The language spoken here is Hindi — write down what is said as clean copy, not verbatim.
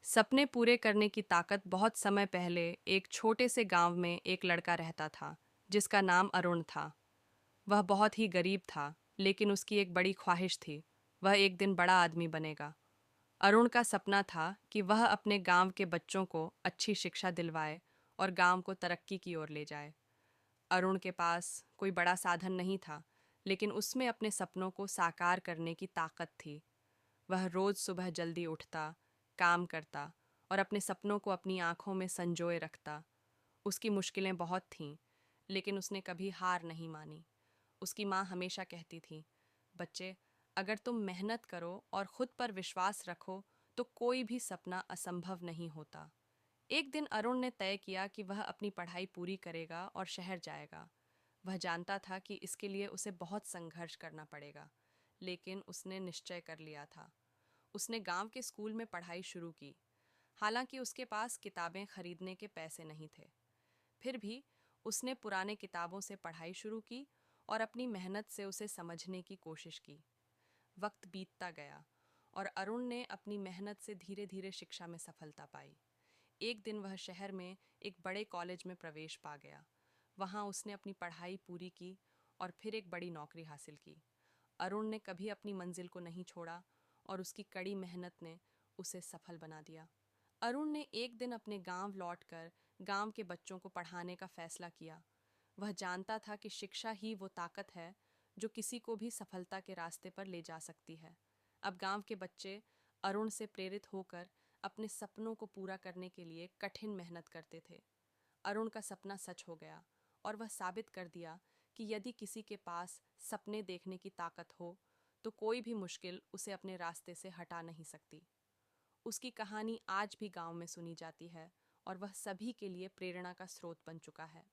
सपने पूरे करने की ताकत। बहुत समय पहले एक छोटे से गांव में एक लड़का रहता था जिसका नाम अरुण था। वह बहुत ही गरीब था, लेकिन उसकी एक बड़ी ख्वाहिश थी। वह एक दिन बड़ा आदमी बनेगा। अरुण का सपना था कि वह अपने गांव के बच्चों को अच्छी शिक्षा दिलवाए और गांव को तरक्की की ओर ले जाए। अरुण के पास कोई बड़ा साधन नहीं था, लेकिन उसमें अपने सपनों को साकार करने की ताकत थी। वह रोज सुबह जल्दी उठता, काम करता और अपने सपनों को अपनी आंखों में संजोए रखता। उसकी मुश्किलें बहुत थीं, लेकिन उसने कभी हार नहीं मानी। उसकी माँ हमेशा कहती थी, बच्चे, अगर तुम मेहनत करो और खुद पर विश्वास रखो तो कोई भी सपना असंभव नहीं होता। एक दिन अरुण ने तय किया कि वह अपनी पढ़ाई पूरी करेगा और शहर जाएगा। वह जानता था कि इसके लिए उसे बहुत संघर्ष करना पड़ेगा, लेकिन उसने निश्चय कर लिया था। उसने गांव के स्कूल में पढ़ाई शुरू की। हालांकि उसके पास किताबें खरीदने के पैसे नहीं थे, फिर भी उसने पुराने किताबों से पढ़ाई शुरू की और अपनी मेहनत से उसे समझने की कोशिश की। वक्त बीतता गया और अरुण ने अपनी मेहनत से धीरे धीरे शिक्षा में सफलता पाई। एक दिन वह शहर में एक बड़े कॉलेज में प्रवेश पा गया। वहाँ उसने अपनी पढ़ाई पूरी की और फिर एक बड़ी नौकरी हासिल की। अरुण ने कभी अपनी मंजिल को नहीं छोड़ा और उसकी कड़ी मेहनत ने उसे सफल बना दिया। अरुण ने एक दिन अपने गांव लौटकर गांव के बच्चों को पढ़ाने का फैसला किया। वह जानता था कि शिक्षा ही वो ताकत है जो किसी को भी सफलता के रास्ते पर ले जा सकती है। अब गांव के बच्चे अरुण से प्रेरित होकर अपने सपनों को पूरा करने के लिए कठिन मेहनत करते थे। अरुण का सपना सच हो गया और वह साबित कर दिया कि यदि किसी के पास सपने देखने की ताकत हो तो कोई भी मुश्किल उसे अपने रास्ते से हटा नहीं सकती। उसकी कहानी आज भी गांव में सुनी जाती है और वह सभी के लिए प्रेरणा का स्रोत बन चुका है।